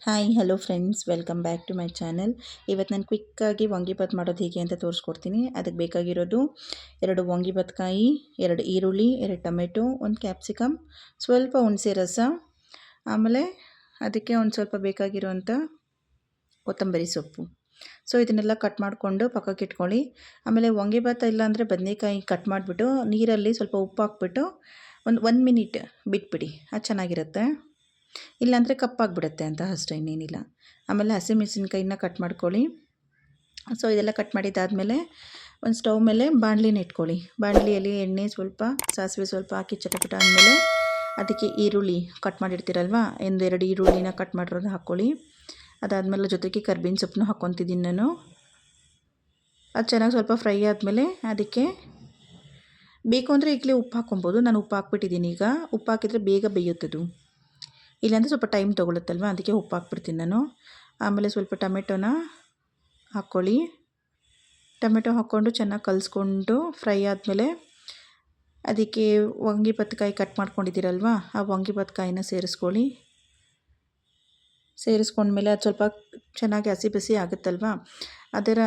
Hi hello friends, welcome back to my channel. ಇವತ್ತು ನಾನು ಕ್ವಿಕ್ಕಾಗಿ ವಾಂಗಿಬಾತ್ ಮಾಡೋದು ಹೇಗೆ ಅಂತ ತೋರಿಸ್ಕೊಡ್ತೀನಿ. ಅದಕ್ಕೆ ಬೇಕಾಗಿರೋದು 2 ವಾಂಗಿಬಾತ್ಕಾಯಿ, 2 ಈರುಳ್ಳಿ, 2 ಟೊಮೆಟೊ, 1 ಕ್ಯಾಪ್ಸಿಕಮ್, ಸ್ವಲ್ಪ ಹುಣಸೆ ರಸ, ಆಮೇಲೆ ಅದಕ್ಕೆ ಒಂದು ಸ್ವಲ್ಪ ಬೇಕಾಗಿರುವಂಥ ಕೊತ್ತಂಬರಿ ಸೊಪ್ಪು. ಸೊ ಇದನ್ನೆಲ್ಲ ಕಟ್ ಮಾಡಿಕೊಂಡು ಪಕ್ಕಕ್ಕೆ ಇಟ್ಕೊಳ್ಳಿ. ಆಮೇಲೆ ವಾಂಗಿಬಾತ್ ಇಲ್ಲಾಂದರೆ ಬದನೇಕಾಯಿ ಕಟ್ ಮಾಡಿಬಿಟ್ಟು ನೀರಲ್ಲಿ ಸ್ವಲ್ಪ ಉಪ್ಪು ಹಾಕ್ಬಿಟ್ಟು ಒಂದು 1 ಮಿನಿಟ್ ಬಿಟ್ಬಿಡಿ, ಅದು ಚೆನ್ನಾಗಿರುತ್ತೆ. ಇಲ್ಲಾಂದರೆ ಕಪ್ಪಾಗಿಬಿಡುತ್ತೆ ಅಂತ ಅಷ್ಟೇ, ಇನ್ನೇನಿಲ್ಲ. ಆಮೇಲೆ ಹಸಿಮೆಣಸಿನ್ಕಾಯಿನ ಕಟ್ ಮಾಡ್ಕೊಳ್ಳಿ. ಸೊ ಇದೆಲ್ಲ ಕಟ್ ಮಾಡಿದ್ದಾದಮೇಲೆ ಒಂದು ಸ್ಟವ್ ಮೇಲೆ ಬಾಣಲಿನ ಇಟ್ಕೊಳ್ಳಿ. ಬಾಣಲಿಯಲ್ಲಿ ಎಣ್ಣೆ ಸ್ವಲ್ಪ, ಸಾಸಿವೆ ಸ್ವಲ್ಪ ಹಾಕಿ ಚಟಪಟ ಆದಮೇಲೆ ಅದಕ್ಕೆ ಈರುಳ್ಳಿ ಕಟ್ ಮಾಡಿರ್ತೀರಲ್ವ, 1-2 ಈರುಳ್ಳಿನ ಕಟ್ ಮಾಡಿರೋದು ಹಾಕ್ಕೊಳ್ಳಿ. ಅದಾದಮೇಲೆ ಜೊತೆಗೆ ಕರ್ಬೇವಿನ ಸೊಪ್ಪನ್ನು ಹಾಕ್ಕೊತಿದ್ದೀನಿ ನಾನು. ಅದು ಚೆನ್ನಾಗಿ ಸ್ವಲ್ಪ ಫ್ರೈ ಆದಮೇಲೆ ಅದಕ್ಕೆ ಬೇಕು ಅಂದರೆ ಈಗಲೇ ಉಪ್ಪು ಹಾಕ್ಕೊಬೋದು. ನಾನು ಉಪ್ಪು ಹಾಕ್ಬಿಟ್ಟಿದ್ದೀನಿ. ಈಗ ಉಪ್ಪು ಹಾಕಿದರೆ ಬೇಗ ಬೇಯುತ್ತದು, ಇಲ್ಲಾಂದರೆ ಸ್ವಲ್ಪ ಟೈಮ್ ತೊಗೊಳುತ್ತಲ್ವ, ಅದಕ್ಕೆ ಉಪ್ಪು ಹಾಕ್ಬಿಡ್ತೀನಿ ನಾನು. ಆಮೇಲೆ ಸ್ವಲ್ಪ ಟೊಮೆಟೊನ ಹಾಕ್ಕೊಳ್ಳಿ. ಟೊಮೆಟೊ ಹಾಕ್ಕೊಂಡು ಚೆನ್ನಾಗಿ ಕಲಿಸ್ಕೊಂಡು ಫ್ರೈ ಆದಮೇಲೆ ಅದಕ್ಕೆ ವಾಂಗಿಬಾತ್ಕಾಯಿ ಕಟ್ ಮಾಡ್ಕೊಂಡಿದ್ದೀರಲ್ವ, ಆ ವಾಂಗಿಬಾತ್ಕಾಯಿನ ಸೇರಿಸ್ಕೊಂಡ್ಮೇಲೆ ಅದು ಸ್ವಲ್ಪ ಚೆನ್ನಾಗಿ ಹಸಿ ಬಿಸಿ ಆಗುತ್ತಲ್ವ, ಅದರ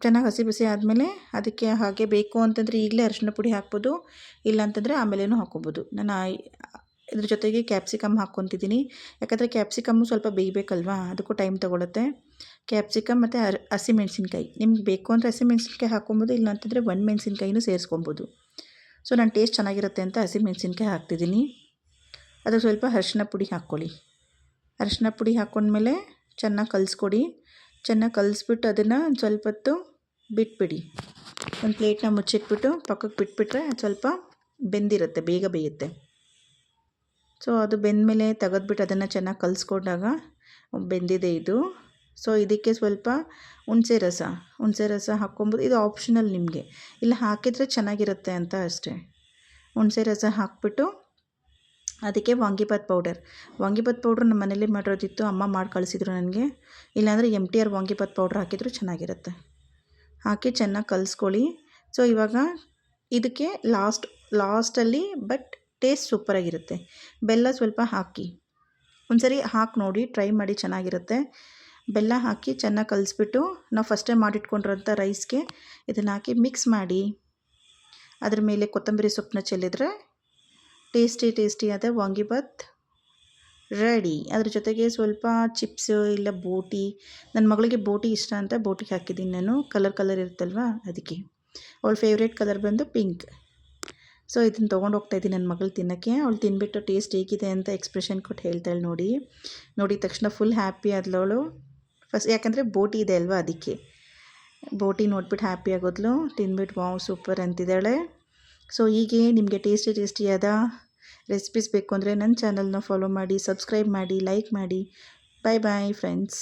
ಚೆನ್ನಾಗಿ ಹಸಿ ಬಿಸಿ ಆದಮೇಲೆ ಅದಕ್ಕೆ ಹಾಗೆ ಬೇಕು ಅಂತಂದರೆ ಈಗಲೇ ಅರಿಶಿನ ಪುಡಿ ಹಾಕ್ಬೋದು, ಇಲ್ಲಾಂತಂದರೆ ಆಮೇಲೇನೂ ಹಾಕ್ಕೊಬೋದು. ನಾನು ಇದ್ರ ಜೊತೆಗೆ ಕ್ಯಾಪ್ಸಿಕಮ್ ಹಾಕ್ಕೊತಿದ್ದೀನಿ. ಯಾಕಂದರೆ ಕ್ಯಾಪ್ಸಿಕಮ್ಮು ಸ್ವಲ್ಪ ಬೇಯಬೇಕಲ್ವ, ಅದಕ್ಕೂ ಟೈಮ್ ತೊಗೊಳುತ್ತೆ. ಕ್ಯಾಪ್ಸಿಕಮ್ ಮತ್ತು ಹಸಿಮೆಣ್ಸಿನ್ಕಾಯಿ, ನಿಮ್ಗೆ ಬೇಕು ಅಂದರೆ ಹಸಿಮೆಣ್ಸಿನ್ಕಾಯಿ ಹಾಕ್ಕೊಬೋದು, ಇಲ್ಲಾಂತಂದರೆ ಒಣಮೆಣ್ಸಿನ್ಕಾಯಿನೂ ಸೇರಿಸ್ಕೊಬೋದು. ಸೊ ನಾನು ಟೇಸ್ಟ್ ಚೆನ್ನಾಗಿರುತ್ತೆ ಅಂತ ಹಸಿಮೆಣ್ಸಿನ್ಕಾಯಿ ಹಾಕ್ತಿದ್ದೀನಿ. ಅದಕ್ಕೆ ಸ್ವಲ್ಪ ಅರಿಶಿನ ಪುಡಿ ಹಾಕ್ಕೊಳ್ಳಿ. ಅರಿಶಿನ ಪುಡಿ ಹಾಕ್ಕೊಂಡ್ಮೇಲೆ ಚೆನ್ನಾಗಿ ಕಲಿಸ್ಕೊಡಿ. ಚೆನ್ನಾಗಿ ಕಲಿಸ್ಬಿಟ್ಟು ಅದನ್ನು ಸ್ವಲ್ಪ ಹೊತ್ತು ಬಿಟ್ಬಿಡಿ. ಒಂದು ಪ್ಲೇಟ್ನ ಮುಚ್ಚಿಟ್ಬಿಟ್ಟು ಪಕ್ಕಕ್ಕೆ ಬಿಟ್ಬಿಟ್ರೆ ಅದು ಸ್ವಲ್ಪ ಬೆಂದಿರುತ್ತೆ, ಬೇಗ ಬೇಯುತ್ತೆ. ಸೊ ಅದು ಬೆಂದಮೇಲೆ ತೆಗೆದ್ಬಿಟ್ಟು ಅದನ್ನು ಚೆನ್ನಾಗಿ ಕಲಿಸ್ಕೊಂಡಾಗ ಬೆಂದಿದೆ ಇದು. ಸೊ ಇದಕ್ಕೆ ಸ್ವಲ್ಪ ಹುಣಸೆ ರಸ ಹಾಕ್ಕೊಬೋದು. ಇದು ಆಪ್ಷನಲ್ ನಿಮಗೆ, ಇಲ್ಲ ಹಾಕಿದರೆ ಚೆನ್ನಾಗಿರುತ್ತೆ ಅಂತ ಅಷ್ಟೇ. ಹುಣಸೆ ರಸ ಹಾಕ್ಬಿಟ್ಟು ಅದಕ್ಕೆ ವಾಂಗಿಬಾತ್ ಪೌಡ್ರ್ ನಮ್ಮ ಮನೇಲಿ ಮಾಡಿರೋದಿತ್ತು, ಅಮ್ಮ ಮಾಡಿ ಕಳಿಸಿದ್ರು ನನಗೆ. ಇಲ್ಲಾಂದರೆ MTR ವಾಂಗಿಬಾತ್ ಪೌಡ್ರ್ ಹಾಕಿದರೂ ಚೆನ್ನಾಗಿರುತ್ತೆ. ಹಾಕಿ ಚೆನ್ನಾಗಿ ಕಲಿಸ್ಕೊಳ್ಳಿ. ಸೊ ಇವಾಗ ಇದಕ್ಕೆ ಲಾಸ್ಟಲ್ಲಿ ಬಟ್ ಟೇಸ್ಟ್ ಸೂಪರಾಗಿರುತ್ತೆ, ಬೆಲ್ಲ ಸ್ವಲ್ಪ ಹಾಕಿ. ಒಂದ್ಸರಿ ಹಾಕಿ ನೋಡಿ, ಟ್ರೈ ಮಾಡಿ, ಚೆನ್ನಾಗಿರುತ್ತೆ. ಬೆಲ್ಲ ಹಾಕಿ ಚೆನ್ನಾಗಿ ಕಲಿಸ್ಬಿಟ್ಟು ನಾವು ಫಸ್ಟೇ ಮಾಡಿಟ್ಕೊಂಡಿರೋಂಥ ರೈಸ್ಗೆ ಇದನ್ನು ಹಾಕಿ ಮಿಕ್ಸ್ ಮಾಡಿ ಅದ್ರ ಮೇಲೆ ಕೊತ್ತಂಬರಿ ಸೊಪ್ಪನ್ನ ಚೆಲ್ಲಿದ್ರೆ ಟೇಸ್ಟಿಯಾದ ವಾಂಗಿಬಾತ್ ರೆಡಿ. ಅದ್ರ ಜೊತೆಗೆ ಸ್ವಲ್ಪ ಚಿಪ್ಸು ಇಲ್ಲ ಬೋಟಿ, ನನ್ನ ಮಗಳಿಗೆ ಬೋಟಿ ಇಷ್ಟ ಅಂತ ಬೋಟಿಗೆ ಹಾಕಿದ್ದೀನಿ ನಾನು. ಕಲರ್ ಇರುತ್ತಲ್ವ ಅದಕ್ಕೆ. ಅವಳ ಫೇವ್ರೇಟ್ ಕಲರ್ ಬಂದು ಪಿಂಕ್. ಸೊ ಇದನ್ನು ತೊಗೊಂಡು ಹೋಗ್ತಾಯಿದ್ದೀನಿ ನನ್ನ ಮಗಳು ತಿನ್ನೋಕ್ಕೆ. ಅವಳು ತಿನ್ಬಿಟ್ಟು ಟೇಸ್ಟ್ ಹೇಗಿದೆ ಅಂತ ಎಕ್ಸ್ಪ್ರೆಷನ್ ಕೊಟ್ಟು ಹೇಳ್ತಾಳೆ. ನೋಡಿದ ತಕ್ಷಣ ಫುಲ್ ಹ್ಯಾಪಿ ಆದಳು ಫಸ್ಟ್, ಯಾಕಂದರೆ ಬೋಟಿ ಇದೆ ಅಲ್ವಾ, ಅದಕ್ಕೆ. ಬೋಟಿ ನೋಡ್ಬಿಟ್ಟು ಹ್ಯಾಪಿ ಆಗೋದ್ಲು, ತಿಂದ್ಬಿಟ್ಟು ವಾವ್ ಸೂಪರ್ ಅಂತಿದ್ದಾಳೆ. ಸೊ ಹೀಗೆ ನಿಮಗೆ ಟೇಸ್ಟಿಯಾದ ರೆಸಿಪೀಸ್ ಬೇಕು ಅಂದರೆ ನನ್ನ ಚಾನಲ್ನ ಫಾಲೋ ಮಾಡಿ, ಸಬ್ಸ್ಕ್ರೈಬ್ ಮಾಡಿ, ಲೈಕ್ ಮಾಡಿ. Bye friends.